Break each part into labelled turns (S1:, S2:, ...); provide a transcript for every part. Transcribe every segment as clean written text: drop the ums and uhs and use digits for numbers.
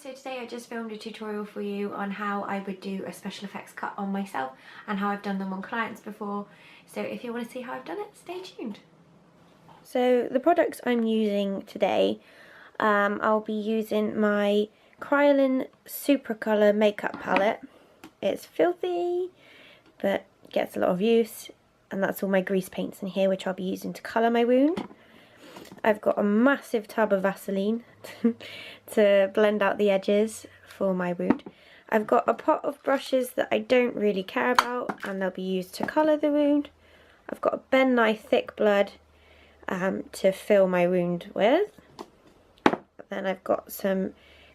S1: so today I just filmed a tutorial for you on how I would do a special effects cut on myself and how I've done them on clients before. So if you want to see how I've done it, stay tuned. So the products I'm using today, I'll be using my Kryolan Supra Colour makeup palette. It's filthy, but gets a lot of use, and that's all my grease paints in here, which I'll be using to colour my wound. I've got a massive tub of Vaseline to blend out the edges for my wound. I've got a pot of brushes that I don't really care about, and they'll be used to colour the wound. I've got a Ben Nye thick blood to fill my wound with. Then I've got some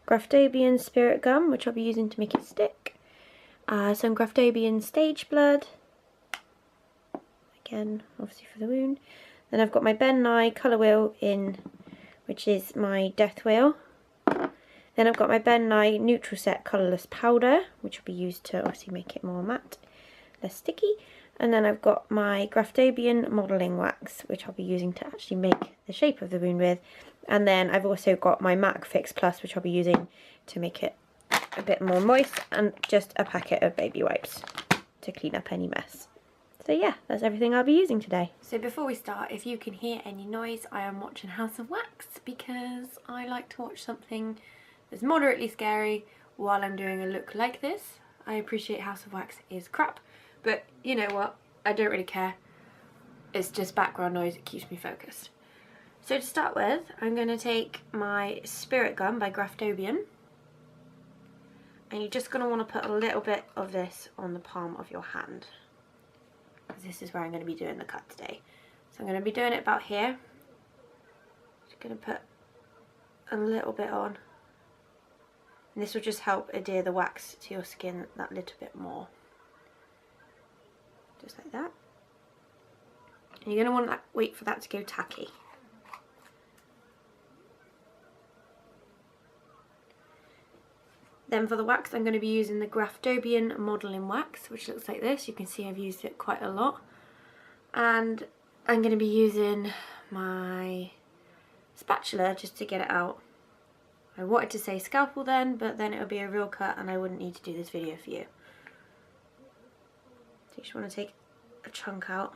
S1: Graftobian spirit gum, which I'll be using to make it stick. Some Graftobian stage blood, again obviously for the wound. Then I've got my Ben Nye colour wheel in, which is my death wheel. Then I've got my Ben Nye neutral set colourless powder, which will be used to obviously make it more matte, less sticky. And then I've got my Graftobian modelling wax, which I'll be using to actually make the shape of the wound with. And then I've also got my MAC Fix Plus, which I'll be using to make it a bit more moist, and just a packet of baby wipes to clean up any mess. So yeah, that's everything I'll be using today. So before we start, if you can hear any noise, I am watching House of Wax because I like to watch something that's moderately scary while I'm doing a look like this. I appreciate House of Wax is crap, but you know what? I don't really care. It's just background noise, it keeps me focused. So to start with, I'm going to take my Spirit Gum by Graftobian, and you're just going to want to put a little bit of this on the palm of your hand, because this is where I'm going to be doing the cut today. So I'm going to be doing it about here. Just going to put a little bit on, and this will just help adhere the wax to your skin that little bit more. Just like that. And you're going to want to wait for that to go tacky. Then for the wax, I'm going to be using the Graftobian modelling wax, which looks like this. You can see I've used it quite a lot. And I'm going to be using my spatula just to get it out. I wanted to say scalpel then, but then it would be a real cut and I wouldn't need to do this video for you. So you just want to take a chunk out.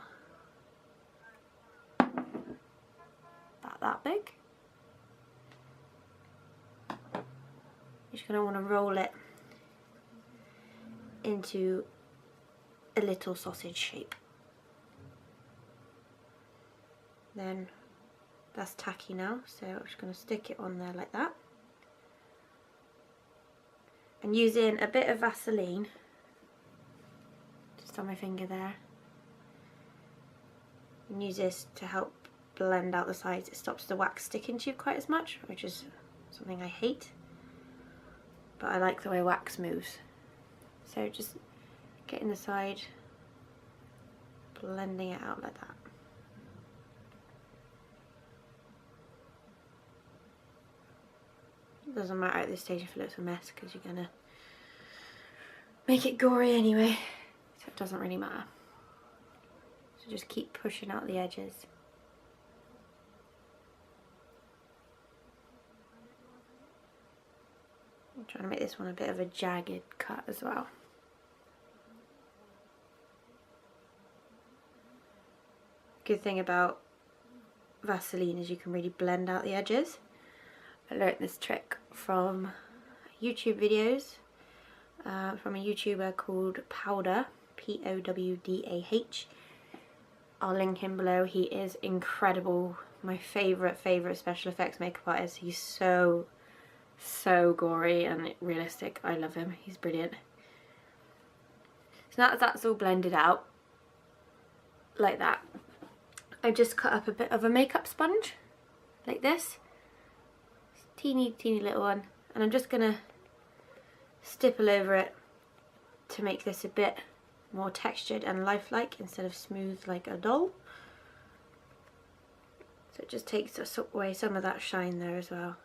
S1: About that big. You're just going to want to roll it into a little sausage shape. Then that's tacky now, so I'm just going to stick it on there like that. And using a bit of Vaseline, just on my finger there, and use this to help blend out the sides. It stops the wax sticking to you quite as much, which is something I hate. But I like the way wax moves. So just getting the side, blending it out like that. It doesn't matter at this stage if it looks a mess, because you're gonna make it gory anyway, so it doesn't really matter. So just keep pushing out the edges. I'm trying to make this one a bit of a jagged cut as well. Good thing about Vaseline is you can really blend out the edges. I learnt this trick from YouTube videos, from a YouTuber called Powdah, P-O-W-D-A-H. I'll link him below. He is incredible. My favourite special effects makeup artist. He's so gory and realistic. I love him. He's brilliant. So now that's all blended out like that, I just cut up a bit of a makeup sponge like this, teeny little one, and I'm just gonna stipple over it to make this a bit more textured and lifelike instead of smooth like a doll. So it just takes away some of that shine there as well.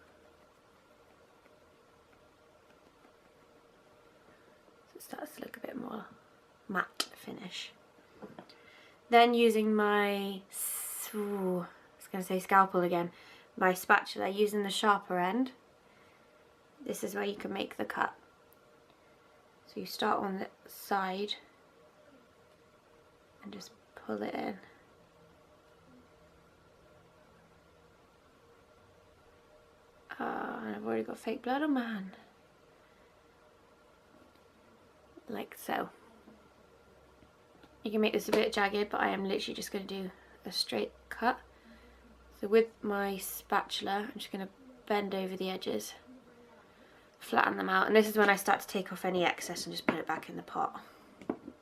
S1: So it starts to look a bit more matte finish. Then using my, I was going to say scalpel again, my spatula, using the sharper end, this is where you can make the cut. So you start on the side and just pull it in. And I've already got fake blood on my hand. Like so. You can make this a bit jagged, but I am literally just going to do a straight cut. So with my spatula, I'm just going to bend over the edges, flatten them out, and this is when I start to take off any excess and just put it back in the pot.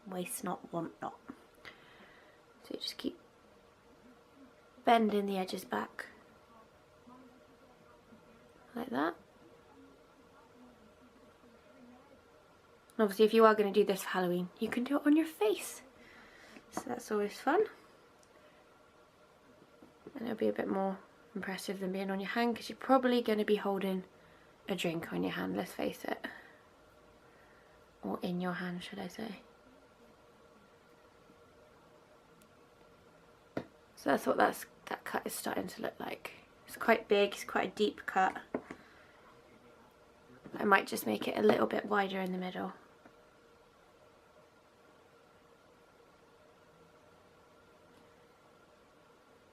S1: Waste not, want not. So you just keep bending the edges back like that. And obviously if you are going to do this for Halloween, you can do it on your face, so that's always fun, and it'll be a bit more impressive than being on your hand, because you're probably going to be holding a drink on your hand, let's face it, or in your hand should I say. So that's what that cut is starting to look like. It's quite big, it's quite a deep cut. I might just make it a little bit wider in the middle.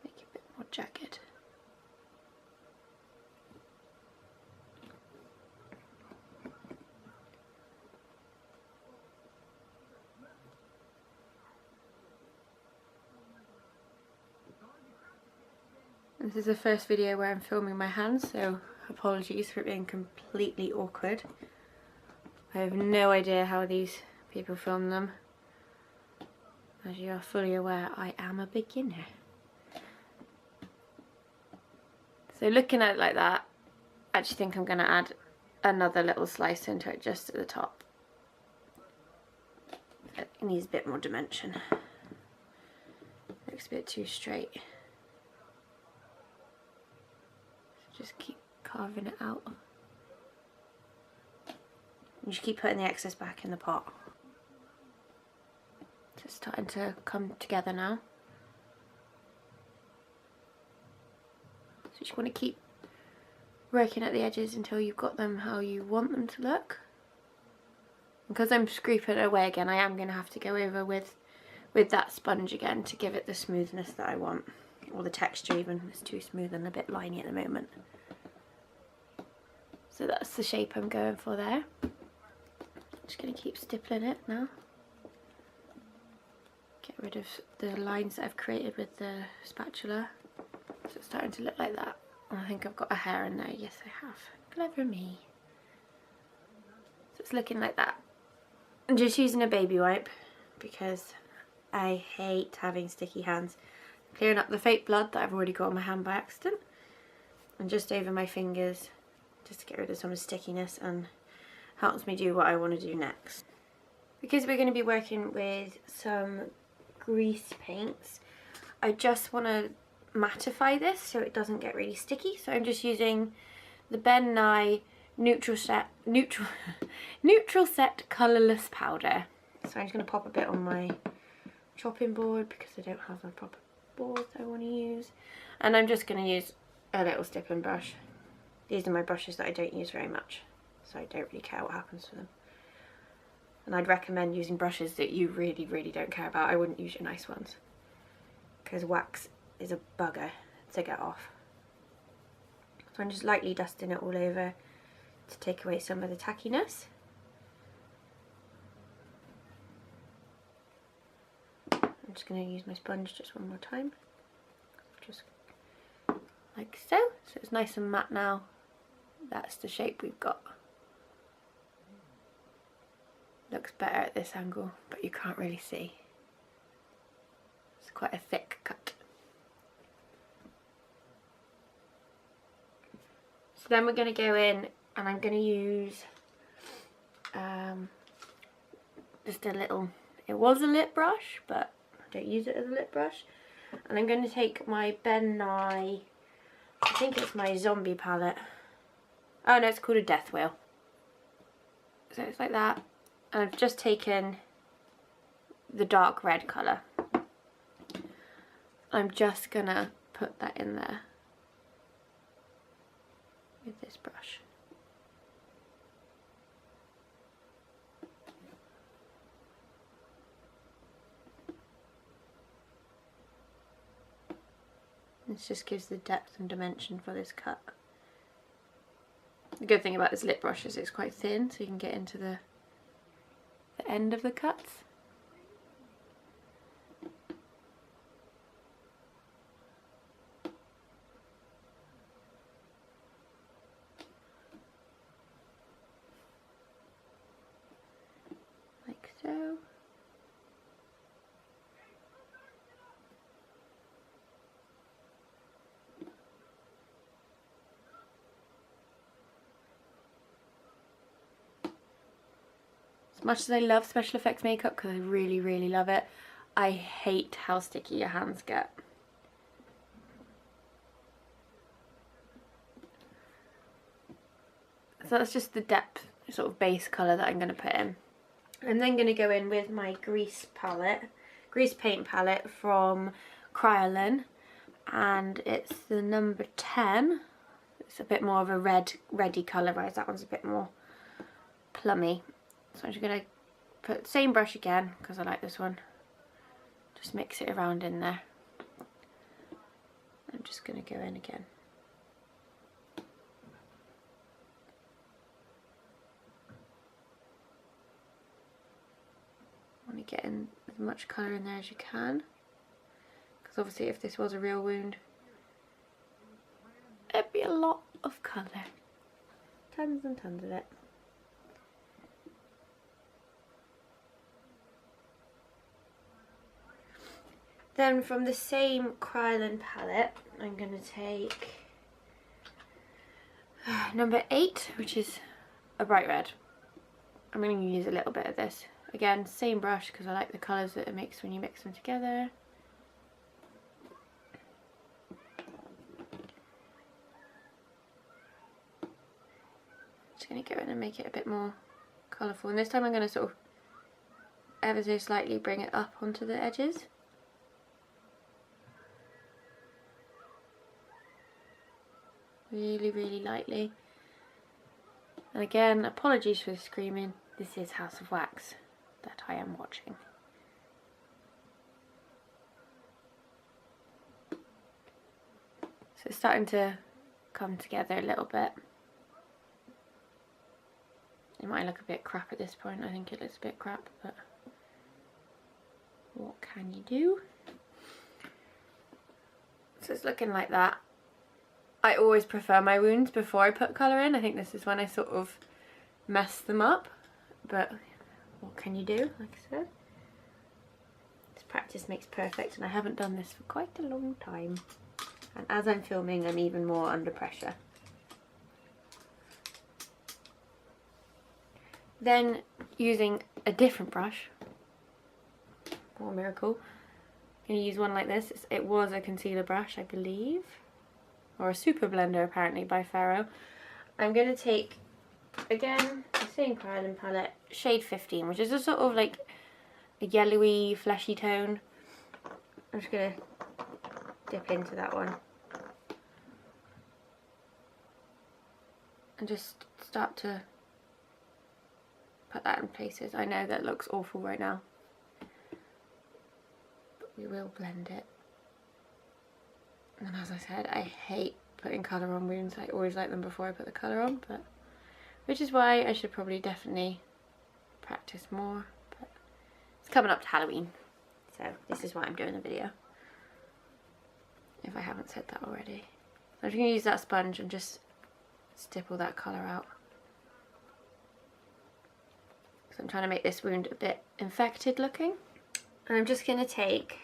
S1: Make it a bit more jagged. This is the first video where I'm filming my hands, so apologies for it being completely awkward. I have no idea how these people film them. As you are fully aware, I am a beginner. So looking at it like that, I actually think I'm going to add another little slice into it just at the top. It needs a bit more dimension. Looks a bit too straight. Just keep carving it out. You just keep putting the excess back in the pot. It's starting to come together now. So you just want to keep working at the edges until you've got them how you want them to look. Because I'm scraping it away again, I am going to have to go over with that sponge again to give it the smoothness that I want. Or the texture even. It's too smooth and a bit liney at the moment. So that's the shape I'm going for there. Just going to keep stippling it now. Get rid of the lines that I've created with the spatula. So it's starting to look like that. I think I've got a hair in there. Yes, I have. Clever me. So it's looking like that. I'm just using a baby wipe because I hate having sticky hands. Clearing up the fake blood that I've already got on my hand by accident, and just over my fingers, just to get rid of some of the stickiness, and helps me do what I want to do next. Because we're going to be working with some grease paints, I just want to mattify this so it doesn't get really sticky. So I'm just using the Ben Nye Neutral Set Colourless Powder. So I'm just going to pop a bit on my chopping board because I don't have a proper board I want to use, and I'm just going to use a little stippling brush. These are my brushes that I don't use very much, so I don't really care what happens to them, and I'd recommend using brushes that you really don't care about. I wouldn't use your nice ones because wax is a bugger to get off. So I'm just lightly dusting it all over to take away some of the tackiness. I'm just going to use my sponge just one more time, just like so. So it's nice and matte now. That's the shape we've got. Looks better at this angle, but you can't really see. It's quite a thick cut. So then we're going to go in, and I'm going to use just a little, it was a lip brush, but don't use it as a lip brush, and I'm going to take my Ben Nye, I think it's my zombie palette. Oh no, it's called a death wheel. So it's like that, and I've just taken the dark red colour. I'm just gonna put that in there with this brush. This just gives the depth and dimension for this cut. The good thing about this lip brush is it's quite thin, so you can get into the end of the cuts. Like so. As much as I love special effects makeup, because I really, really love it, I hate how sticky your hands get. So that's just the depth sort of base colour that I'm going to put in. I'm then going to go in with my grease paint palette from Kryolan, and it's the number 10. It's a bit more of a reddy colour, whereas that one's a bit more plummy. So I'm just going to put the same brush again, because I like this one. Just mix it around in there. I'm just going to go in again. I want to get in as much colour in there as you can, because obviously if this was a real wound, it'd be a lot of colour. Tons and tons of it. Then from the same Kryolan palette, I'm going to take number 8, which is a bright red. I'm going to use a little bit of this. Again, same brush, because I like the colours that it makes when you mix them together. Just going to go in and make it a bit more colourful. And this time I'm going to sort of ever so slightly bring it up onto the edges. Really, really lightly. And again, apologies for the screaming. This is House of Wax that I am watching. So it's starting to come together a little bit. It might look a bit crap at this point. I think it looks a bit crap, but what can you do? So it's looking like that. I always prefer my wounds before I put colour in. I think this is when I sort of mess them up, but what can you do, like I said? This practice makes perfect, and I haven't done this for quite a long time. And as I'm filming, I'm even more under pressure. Then, using a different brush, what a miracle, I'm going to use one like this. It was a concealer brush, I believe. Or a Supra blender, apparently, by Faro. I'm going to take, again, the same Kryolan palette, shade 15, which is a sort of like a yellowy, fleshy tone. I'm just going to dip into that one. And just start to put that in places. I know that looks awful right now, but we will blend it. And as I said, I hate putting colour on wounds. I always like them before I put the colour on, but which is why I should probably definitely practice more. But it's coming up to Halloween, so this is why I'm doing the video, if I haven't said that already. So I'm just going to use that sponge and just stipple that colour out. So I'm trying to make this wound a bit infected looking. And I'm just going to take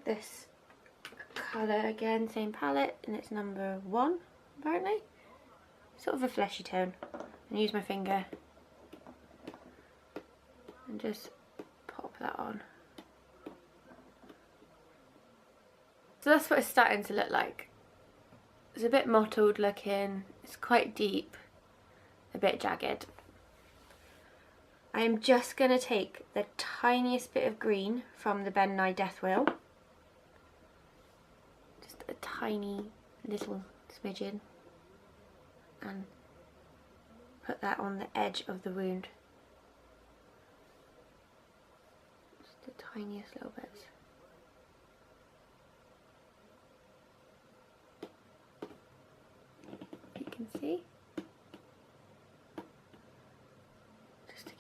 S1: this colour again, same palette, and it's number 1 apparently. Sort of a fleshy tone. And use my finger and just pop that on. So that's what it's starting to look like. It's a bit mottled looking, it's quite deep, a bit jagged. I am just going to take the tiniest bit of green from the Ben Nye Death Wheel. Just a tiny little smidgen. And put that on the edge of the wound. Just the tiniest little bits.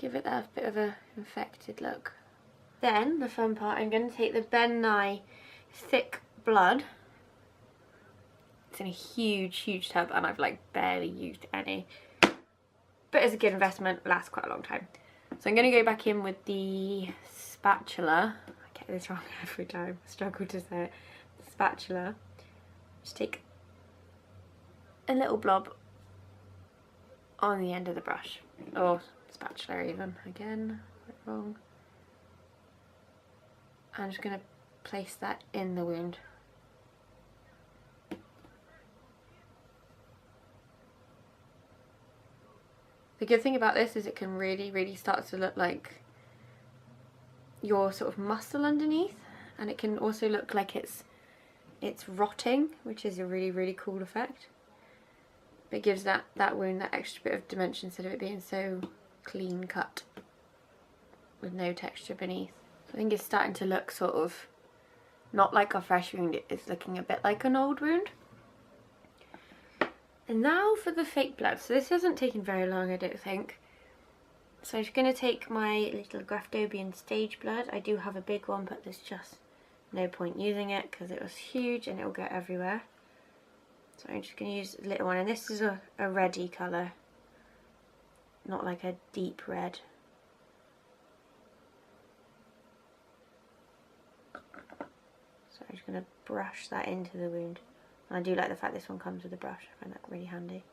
S1: give it that bit of a infected look. Then, the fun part, I'm going to take the Ben Nye Thick Blood. It's in a huge tub and I've like barely used any. But it's a good investment, lasts quite a long time. So I'm going to go back in with the spatula. I get this wrong every time, I struggle to say it. The spatula. Just take a little blob on the end of the brush. Or spatula even, again, wrong. I'm just going to place that in the wound. The good thing about this is it can really start to look like your sort of muscle underneath, and it can also look like it's rotting, which is a really cool effect. But it gives that wound that extra bit of dimension instead of it being so clean cut with no texture beneath. So I think it's starting to look sort of not like a fresh wound, it's looking a bit like an old wound. And now for the fake blood. So this hasn't taken very long, I don't think. So I'm just going to take my little Graftobian stage blood. I do have a big one, but there's just no point using it because it was huge and it will go everywhere. So I'm just going to use a little one, and this is a reddy colour, not like a deep red. So I'm just going to brush that into the wound. And I do like the fact this one comes with a brush, I find that really handy.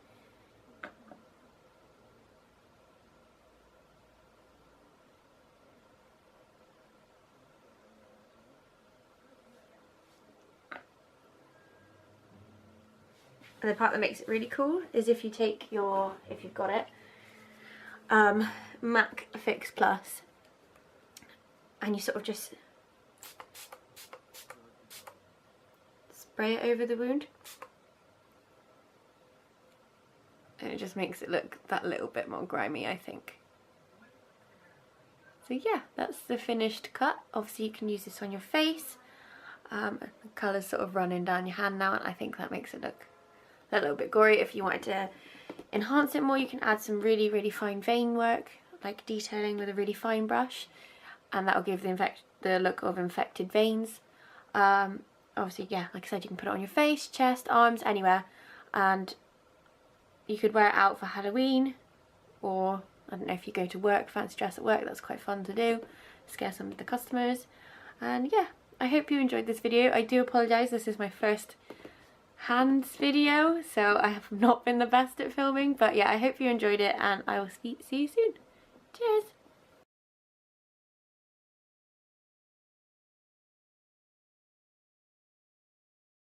S1: And the part that makes it really cool is if you take your, if you've got it, MAC Fix Plus, and you sort of just spray it over the wound, and it just makes it look that little bit more grimy, I think. So yeah, that's the finished cut. Obviously you can use this on your face. The colour's sort of running down your hand now, and I think that makes it look a little bit gory. If you wanted to enhance it more, you can add some really fine vein work, like detailing with a really fine brush, and that'll give the look of infected veins. Obviously, yeah, like I said, you can put it on your face, chest, arms, anywhere, and you could wear it out for Halloween, or I don't know, if you go to work, fancy dress at work, that's quite fun to do, scare some of the customers. And yeah, I hope you enjoyed this video. I do apologise, this is my first hands video, so I have not been the best at filming, but yeah, I hope you enjoyed it, and I will see you soon. Cheers!